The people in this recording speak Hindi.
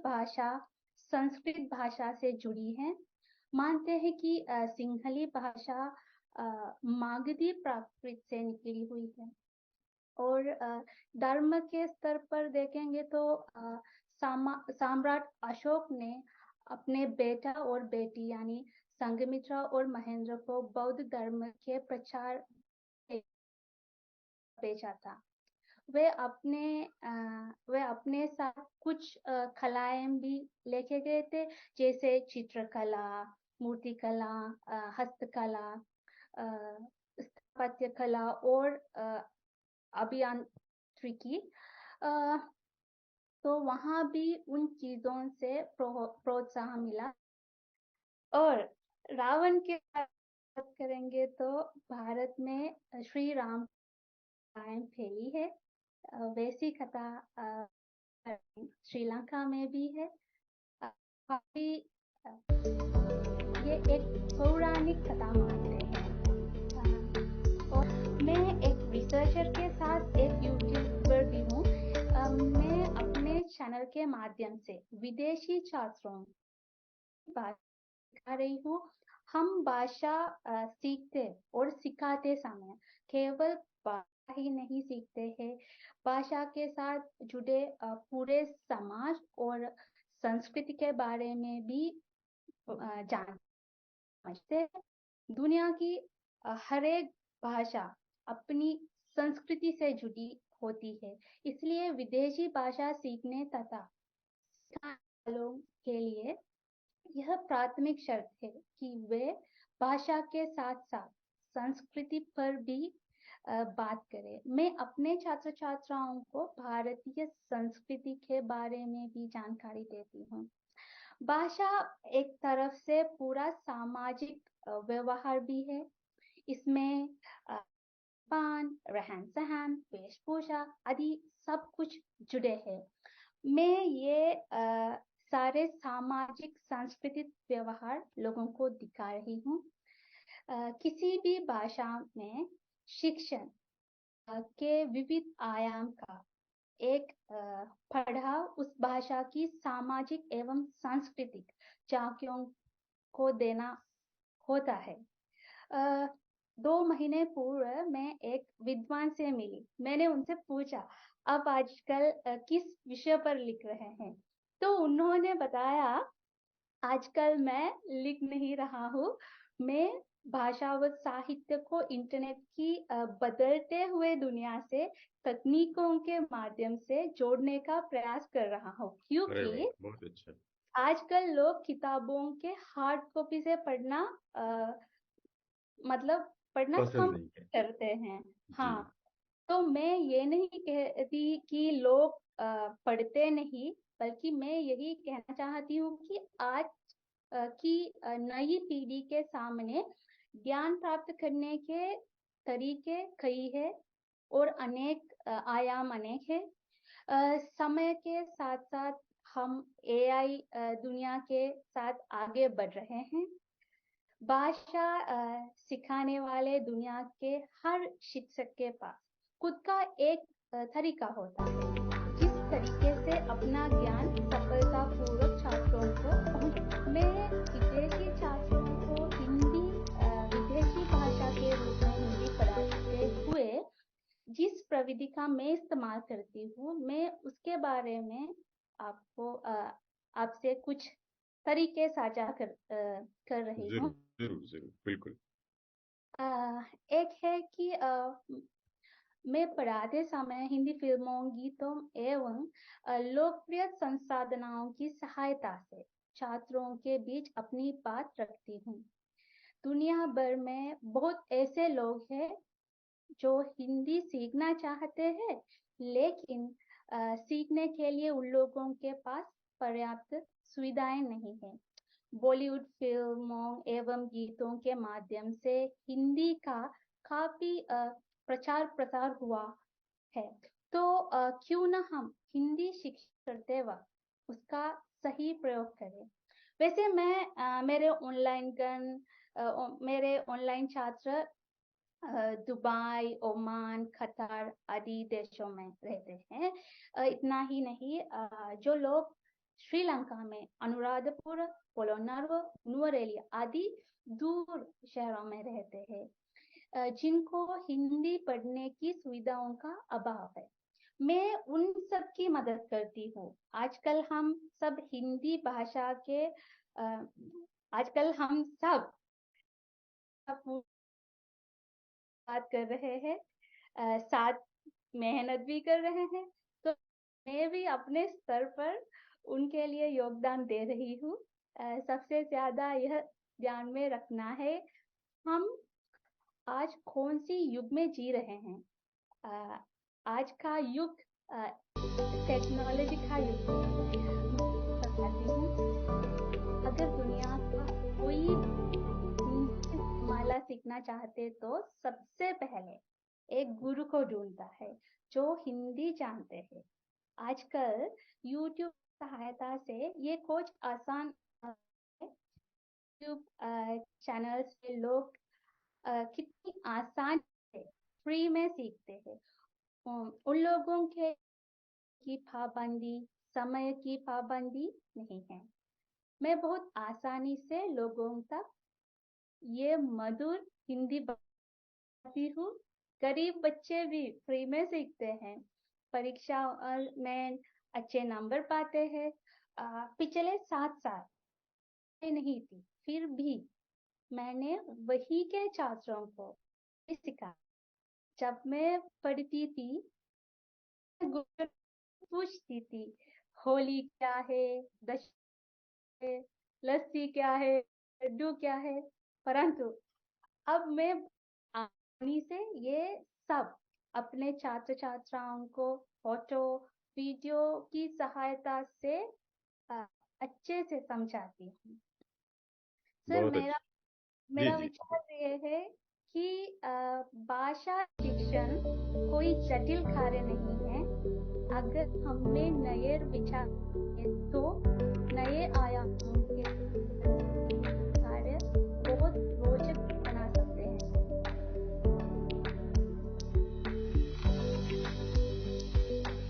भाषा संस्कृत भाषा से जुड़ी है। मानते हैं कि सिंहली भाषा मागधी प्राकृत से निकली हुई है। और धर्म के स्तर पर देखेंगे तो सम्राट अशोक ने अपने बेटा और बेटी यानी संघमित्रा और महेंद्र को बौद्ध धर्म के प्रचार भेजा था। वे अपने साथ कुछ कलाएं भी लेके गए थे, जैसे चित्रकला, मूर्तिकला, हस्तकला, स्थापत्य कला और अभियांत्रिकी। तो वहां भी उन चीजों से प्रोत्साहन मिला। और रावण के बात करेंगे तो भारत में श्री राम रामायण फैली है। वैसी कथा श्रीलंका में भी है। काफी ये एक पौराणिक कथा मानते हैं। और मैं एक रिसर्चर के साथ एक यूट्यूबर भी हूँ। मैं अपने चैनल के माध्यम से विदेशी छात्रों की बात सिखा रही हूँ। हम भाषा सीखते और सिखाते समय केवल भाषा ही नहीं सीखते हैं, भाषा के साथ जुड़े पूरे समाज और संस्कृति के बारे में भी समझते हैं। दुनिया की हर एक भाषा अपनी संस्कृति से जुड़ी होती है, इसलिए विदेशी भाषा सीखने तथा सिखाने वालों के लिए यह प्राथमिक शर्त है कि वे भाषा के साथ साथ संस्कृति पर भी बात करें। मैं अपने छात्र छात्राओं को भारतीय संस्कृति के बारे में भी जानकारी देती हूँ। भाषा एक तरफ से पूरा सामाजिक व्यवहार भी है। इसमें पान, रहन सहन, वेशभूषा आदि सब कुछ जुड़े हैं। मैं ये सारे सामाजिक सांस्कृतिक व्यवहार लोगों को दिखा रही हूँ। किसी भी भाषा में शिक्षण के विविध आयाम का एक पढ़ाव उस भाषा की सामाजिक एवं सांस्कृतिक झांकियों को देना होता है। 2 महीने पूर्व मैं एक विद्वान से मिली। मैंने उनसे पूछा, आप आजकल किस विषय पर लिख रहे हैं? तो उन्होंने बताया, आजकल मैं लिख नहीं रहा हूँ, मैं भाषा व साहित्य को इंटरनेट की बदलते हुए दुनिया से तकनीकों के माध्यम से जोड़ने का प्रयास कर रहा हूँ। क्योंकि बहुत अच्छा। आजकल लोग किताबों के हार्ड कॉपी से पढ़ना मतलब पढ़ना पसंद कम नहीं है। करते हैं। जी। हाँ, तो मैं ये नहीं कहती कि लोग पढ़ते नहीं, बल्कि मैं यही कहना चाहती हूँ कि आज की नई पीढ़ी के सामने ज्ञान प्राप्त करने के तरीके कई है और अनेक आयाम अनेक है। समय के साथ साथ हम एआई दुनिया के साथ आगे बढ़ रहे हैं। भाषा सिखाने वाले दुनिया के हर शिक्षक के पास खुद का एक तरीका होता है, जिस तरीके से अपना ज्ञान सफलतापूर्वक छात्रों को मैं विदेशी छात्रों को हिंदी विदेशी भाषा के रूप में हिंदी पढ़ाते हुए जिस प्रविधि का मैं इस्तेमाल करती हूँ, मैं उसके बारे में आपको आपसे कुछ तरीके साझा कर रही हूँ। जरूर जरूर जरूर, बिल्कुल। एक है कि मैं पढ़ाते समय हिंदी फिल्मों, गीतों एवं लोकप्रिय संसाधनों की सहायता से छात्रों के बीच अपनी बात रखती हूँ। दुनिया भर में बहुत ऐसे लोग हैं जो हिंदी सीखना चाहते हैं, लेकिन सीखने के लिए उन लोगों के पास पर्याप्त सुविधाएं नहीं है। बॉलीवुड फिल्मों एवं गीतों के माध्यम से हिंदी का काफी प्रचार प्रसार हुआ है। तो क्यों ना हम हिंदी शिक्षा करते वक्त उसका सही प्रयोग करें। वैसे मैं मेरे ऑनलाइन छात्र दुबई, ओमान, कतर आदि देशों में रहते हैं। इतना ही नहीं, जो लोग श्रीलंका में अनुराधपुर, पोलोनारो, नुवरेलिया आदि दूर शहरों में रहते हैं जिनको हिंदी पढ़ने की सुविधाओं का अभाव है। मैं उन सब की मदद करती हूँ। आजकल हम सब हिंदी भाषा के आजकल हम सब बात कर रहे हैं, साथ मेहनत भी कर रहे हैं, तो मैं भी अपने स्तर पर उनके लिए योगदान दे रही हूँ। सबसे ज्यादा यह ध्यान में रखना है हम आज कौन सी युग में जी रहे हैं। आज का युग टेक्नोलॉजी का युग है। बताती हूँ, अगर दुनिया का कोई माला सीखना चाहते तो सबसे पहले एक गुरु को ढूंढता है जो हिंदी जानते हैं। आजकल YouTube सहायता से ये कुछ आसान है। YouTube चैनल से लोग कितनी आसान से फ्री में सीखते हैं। उन लोगों के की पाबंदी, समय की पाबंदी नहीं है। मैं बहुत आसानी से लोगों तक ये मधुर हिंदी बताती हूँ। गरीब बच्चे भी फ्री में सीखते हैं, परीक्षा में अच्छे नंबर पाते हैं। पिछले 7 साल नहीं थी, फिर भी मैंने वही के छात्रों को सिखाया। जब मैं पढ़ती थी, पूछती थी होली क्या है, दशहरा, लस्सी क्या है, लड्डू क्या है, परंतु अब मैं आसानी से ये सब अपने छात्र छात्राओं को फोटो वीडियो की सहायता से अच्छे से समझाती हूँ। सर, बहुत मेरा अच्छा। जी मेरा जी। विचार ये है कि भाषा शिक्षण कोई जटिल कार्य नहीं है। अगर हमें नए विचार हैं, तो